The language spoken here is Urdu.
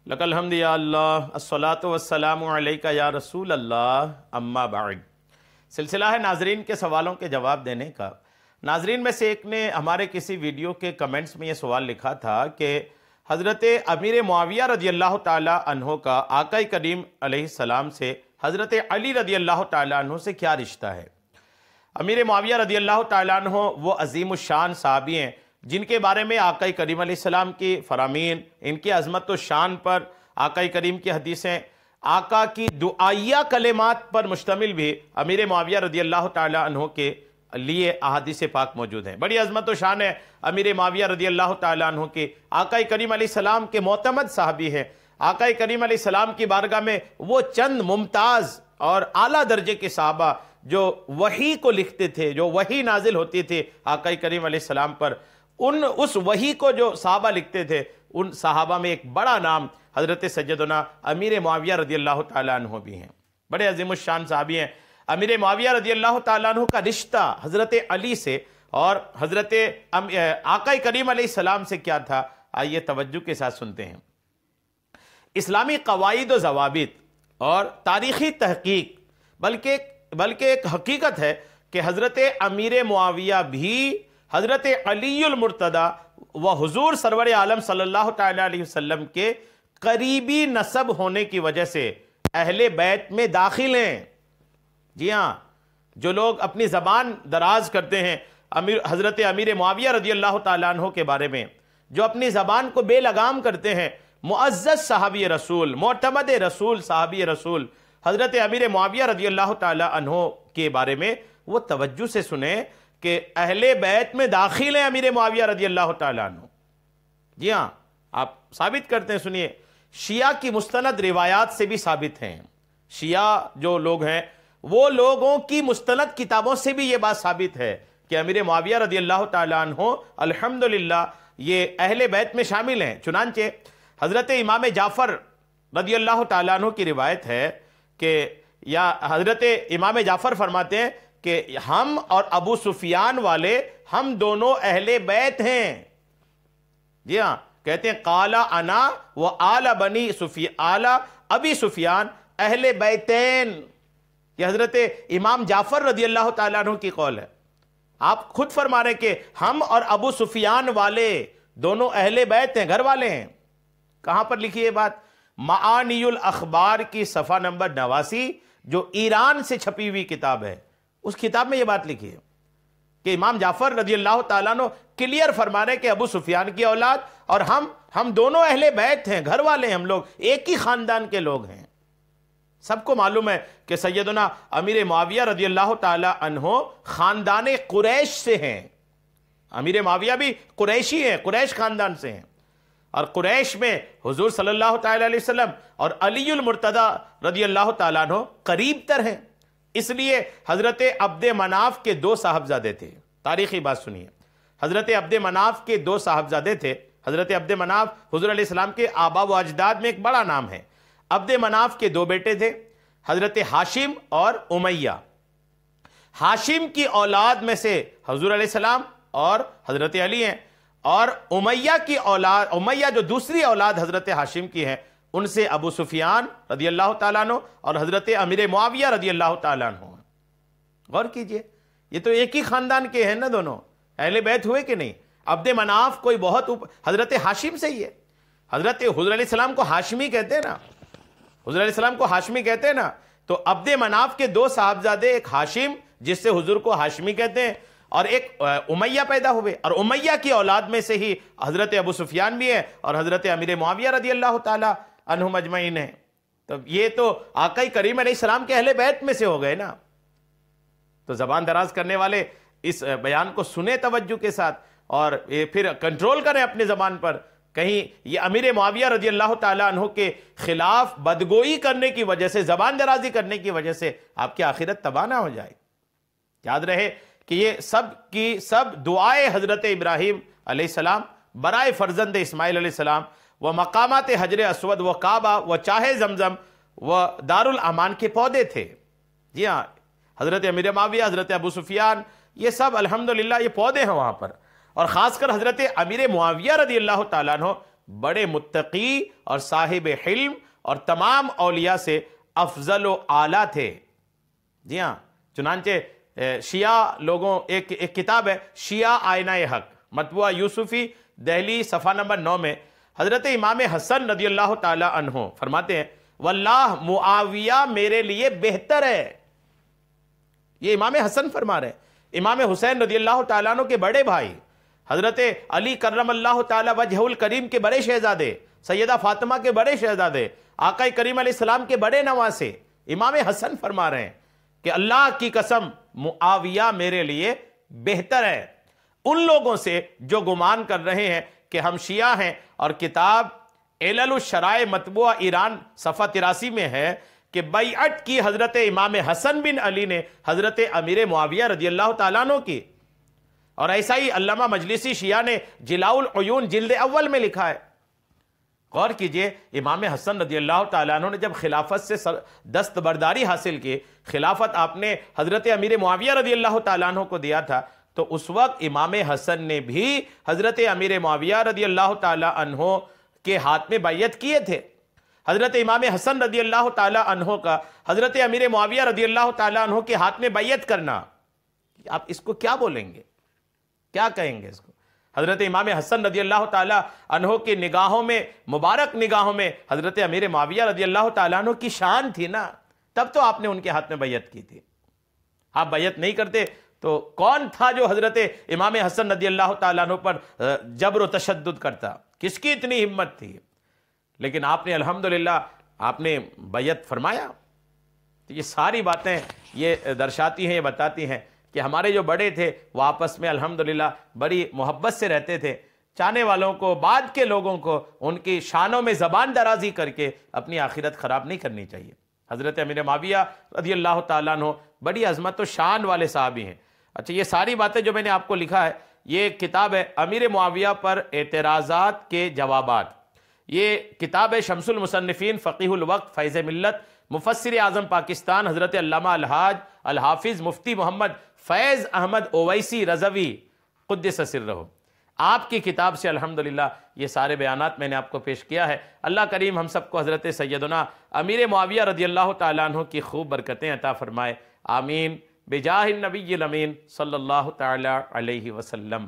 لک الحمد یا اللہ، الصلاۃ والسلام علیکہ یا رسول اللہ، اما بعد۔ سلسلہ ہے ناظرین کے سوالوں کے جواب دینے کا۔ ناظرین میں سے ایک نے ہمارے کسی ویڈیو کے کمنٹس میں یہ سوال لکھا تھا کہ حضرت امیر معاویہ رضی اللہ تعالی عنہ کا آقا کریم علیہ السلام سے حضرت علی رضی اللہ تعالی عنہ سے کیا رشتہ ہے؟ امیر معاویہ رضی اللہ تعالی عنہ وہ عظیم الشان صحابی ہیں جن کے بارے میں آقا کریم علیہ السلام کی فرامین، ان کی عظمت و شان پر آقا کریم کی حدیثیں، آقا کی دعائیہ کلمات پر مشتمل بھی امیر معاویہ رضی اللہ تعالی عنہ کے لیے احادیث پاک موجود ہیں۔ بڑی عظمت و شان ہے امیر معاویہ رضی اللہ تعالی عنہ کی۔ آقا کریم علیہ السلام کے معتمد صحابی ہیں۔ آقا کریم علیہ السلام کی بارگاہ میں وہ چند ممتاز اور اعلیٰ درجے کے صحابہ جو وحی کو لکھتے تھے، جو وحی نازل ہوتی تھی آقا کریم علیہ السلام پر، اس وحی کو جو صحابہ لکھتے تھے، ان صحابہ میں ایک بڑا نام حضرت سیدنا امیر معاویہ رضی اللہ تعالیٰ عنہ بھی ہیں۔ بڑے عظیم الشان صحابی ہیں۔ امیر معاویہ رضی اللہ تعالیٰ عنہ کا رشتہ حضرت علی سے اور حضرت آقا کریم علیہ السلام سے کیا تھا؟ آئیے توجہ کے ساتھ سنتے ہیں۔ اسلامی قواعد و ضوابط اور تاریخی تحقیق بلکہ ایک حقیقت ہے کہ حضرت امیر معاویہ بھی حضرت علی المرتضیٰ و حضور سرور عالم صلی اللہ تعالی علیہ وسلم کے قریبی نسب ہونے کی وجہ سے اہل بیت میں داخل ہیں۔ جی ہاں، جو لوگ اپنی زبان دراز کرتے ہیں حضرت امیر معاویہ رضی اللہ تعالیٰ عنہ کے بارے میں، جو اپنی زبان کو بے لگام کرتے ہیں، معزز صحابی رسول، معتمد رسول، صحابی رسول حضرت امیر معاویہ رضی اللہ تعالیٰ عنہ کے بارے میں وہ توجہ سے سنیں کہ اہل بیت میں داخل ہیں امیر معاویہ رضی اللہ تعالیٰ عنہ۔ جی ہاں، آپ ثابت کرتے ہیں، سنیے، شیعہ کی مستند روایات سے بھی ثابت ہیں۔ شیعہ جو لوگ ہیں وہ لوگوں کی مستند کتابوں سے بھی یہ بات ثابت ہے کہ امیر معاویہ رضی اللہ تعالیٰ عنہ الحمدللہ یہ اہل بیت میں شامل ہیں۔ چنانچہ حضرت امام جعفر رضی اللہ تعالیٰ عنہ کی روایت ہے کہ یا حضرت امام جعفر فرماتے ہیں کہ ہم اور ابو سفیان والے ہم دونوں اہل بیت ہیں۔ جی ہاں، کہتے ہیں قال انا و آل بنی آل ابی سفیان اہل بیتین۔ یہ حضرت امام جعفر رضی اللہ تعالیٰ عنہ کی قول ہے۔ آپ خود فرما رہے ہیں کہ ہم اور ابو سفیان والے دونوں اہل بیت ہیں، گھر والے ہیں۔ کہاں پر لکھی یہ بات؟ معانی الاخبار کی صفحہ نمبر 89، جو ایران سے چھپی ہوئی کتاب ہے، اس کتاب میں یہ بات لکھی ہے کہ امام جعفر رضی اللہ تعالیٰ عنہ کلیئر فرما رہے کہ ابو سفیان کی اولاد اور ہم دونوں اہل بیت ہیں، گھر والے ہیں، ہم لوگ ایک ہی خاندان کے لوگ ہیں۔ سب کو معلوم ہے کہ سیدنا امیر معاویہ رضی اللہ تعالیٰ عنہ خاندان قریش سے ہیں۔ امیر معاویہ بھی قریشی ہیں، قریش خاندان سے ہیں، اور قریش میں حضور صلی اللہ تعالیٰ علیہ وسلم اور علی المرتضیٰ رضی اللہ تعالیٰ عنہ قریب تر ہیں۔ اس لیے حضرت عبد مناف کے 2 صاحبزادے تھے۔ تاریخی بات سنیے، حضرت عبد مناف کے 2 صاحبزادے تھے۔ حضرت عبد مناف حضور علیہ السلام کے آبا و اجداد میں ایک بڑا نام ہے۔ عبد مناف کے 2 بیٹے تھے، حضرت ہاشم اور امیہ۔ ہاشم کی اولاد میں سے حضور علیہ السلام اور حضرت علی ہیں، اور امیہ جو دوسری اولاد حضرت ہاشم کی ہیں، ان سے ابو سفیان رضی اللہ تعالیٰ عنہ اور حضرت امیر معاویہ رضی اللہ تعالیٰ عنہ۔ غور کیجئے، یہ تو ایک ہی خاندان کے ہیں نا، دونوں اہل بیت ہوئے کہ نہیں؟ عبد مناف کوئی بہت حضرت ہاشم سے ہی ہے۔ حضرت حضور علیہ السلام کو ہاشمی کہتے ہیں نا، حضور علیہ السلام کو ہاشمی کہتے ہیں نا، تو عبد مناف کے 2 صاحبزادے، ایک ہاشم جس سے حضور کو ہاشمی کہتے ہیں، اور ایک امیہ پیدا ہوئے، اور امیہ کی اولاد میں سے ہی حضرت ابو سفیان بھی ہے اور حضرت امیر معاویہ رضی اللہ تعالیٰ عنہم اجمعین ہیں۔ تو یہ تو آقا کریم علیہ السلام کے اہل بیت میں سے ہو گئے نا۔ تو زبان دراز کرنے والے اس بیان کو سنیں توجہ کے ساتھ، اور پھر کنٹرول کریں اپنے زبان پر، کہیں یہ امیر معاویہ رضی اللہ تعالیٰ عنہ کے خلاف بدگوئی کرنے کی وجہ سے، زبان درازی کرنے کی وجہ سے آپ کی آخرت تباہ نہ ہو جائے۔ یاد رہے کہ یہ سب دعائے حضرت ابراہیم علیہ السلام برائے فرزند اسماعیل علیہ السلام، وہ مقامات حجر اسود، وہ کعبہ، وہ چاہے زمزم، وہ دار الامان کے پودے تھے۔ جی ہاں، حضرت امیر معاویہ، حضرت ابو سفیان، یہ سب الحمدللہ یہ پودے ہیں وہاں پر۔ اور خاص کر حضرت امیر معاویہ رضی اللہ تعالیٰ عنہ بڑے متقی اور صاحب حلم اور تمام اولیاء سے افضل و اعلیٰ تھے۔ جی ہاں، چنانچہ شیعہ لوگوں ایک کتاب ہے شیعہ آئینہ حق، مطبوعہ یوسفی، دہلی، صفحہ نمبر 9 میں حضرت امام حسن رضی اللہ تعالی عنہ فرماتے ہیں واللہ معاویہ میرے لیے بہتر ہے۔ یہ امام حسن فرما رہے ہیں، امام حسین رضی اللہ تعالیٰ عنہ کے بڑے بھائی، حضرت علی کرم اللہ تعالی وجہہ الکریم کے بڑے شہزادے، سیدہ فاطمہ کے بڑے شہزادے، آقا کریم علیہ السلام کے بڑے نواسے، امام حسن فرما رہے ہیں کہ اللہ کی قسم معاویہ میرے لیے بہتر ہے ان لوگوں سے جو گمان کر رہے ہیں کہ ہم شیعہ ہیں۔ اور کتاب علل الشرائع مطبوعہ ایران صفحہ 83 میں ہے کہ بیعت کی حضرت امام حسن بن علی نے حضرت امیر معاویہ رضی اللہ تعالیٰ عنہ کی، اور ایسا ہی علامہ مجلسی شیعہ نے جلاء العیون جلد اول میں لکھا ہے۔ غور کیجئے، امام حسن رضی اللہ تعالیٰ عنہ نے جب خلافت سے دستبرداری حاصل کی، خلافت آپ نے حضرت امیر معاویہ رضی اللہ تعالیٰ عنہ کو دیا تھا، تو اس وقت امام حسن نے بھی حضرت امیر معاویہ رضی اللہ تعالیٰ عنہ کے ہاتھ میں بیعت کیے تھے۔ حضرت امام حسن رضی اللہ تعالیٰ عنہ کا حضرت امیر معاویہ رضی اللہ تعالیٰ عنہ کے ہاتھ میں بیعت کرنا، آپ اس کو کیا بولیں گے، کیا کہیں گے اس کو؟ حضرت امام حسن رضی اللہ تعالیٰ عنہ کی نگاہوں میں، مبارک نگاہوں میں حضرت امیر معاویہ رضی اللہ تعالیٰ عنہ کی شان تھی نا، تب تو آپ نے ان کے ہاتھ میں بیعت کی تھی۔ آپ بیعت نہیں کرتے تو کون تھا جو حضرت امام حسن رضی اللہ تعالیٰ عنہ پر جبر و تشدد کرتا؟ کس کی اتنی ہمت تھی؟ لیکن آپ نے الحمدللہ آپ نے بیعت فرمایا۔ تو یہ ساری باتیں یہ درشاتی ہیں، یہ بتاتی ہیں کہ ہمارے جو بڑے تھے وہ آپس میں الحمدللہ بڑی محبت سے رہتے تھے، چاہنے والوں کو، بعد کے لوگوں کو ان کی شانوں میں زبان درازی کر کے اپنی آخرت خراب نہیں کرنی چاہیے۔ حضرت امیر معاویہ رضی اللہ تعالیٰ عنہ بڑی عظمت و شان والے صحابی ہیں۔ اچھا، یہ ساری باتیں جو میں نے آپ کو لکھا ہے، یہ ایک کتاب ہے امیر معاویہ پر اعتراضات کے جوابات۔ یہ کتاب ہے شمس المصنفین فقیہ الوقت فیض ملت مفسر اعظم پاکستان حضرت علامہ الحاج الحافظ مفتی محمد فیض احمد اویسی رضوی قدس سرہ۔ آپ کی کتاب سے الحمدللہ یہ سارے بیانات میں نے آپ کو پیش کیا ہے۔ اللہ کریم ہم سب کو حضرت سیدنا امیر معاویہ رضی اللہ تعالیٰ عنہ کی خوب برکتیں عطا فرمائے، آمین، بجاہ النبی الامین صلی اللہ تعالیٰ علیہ وسلم۔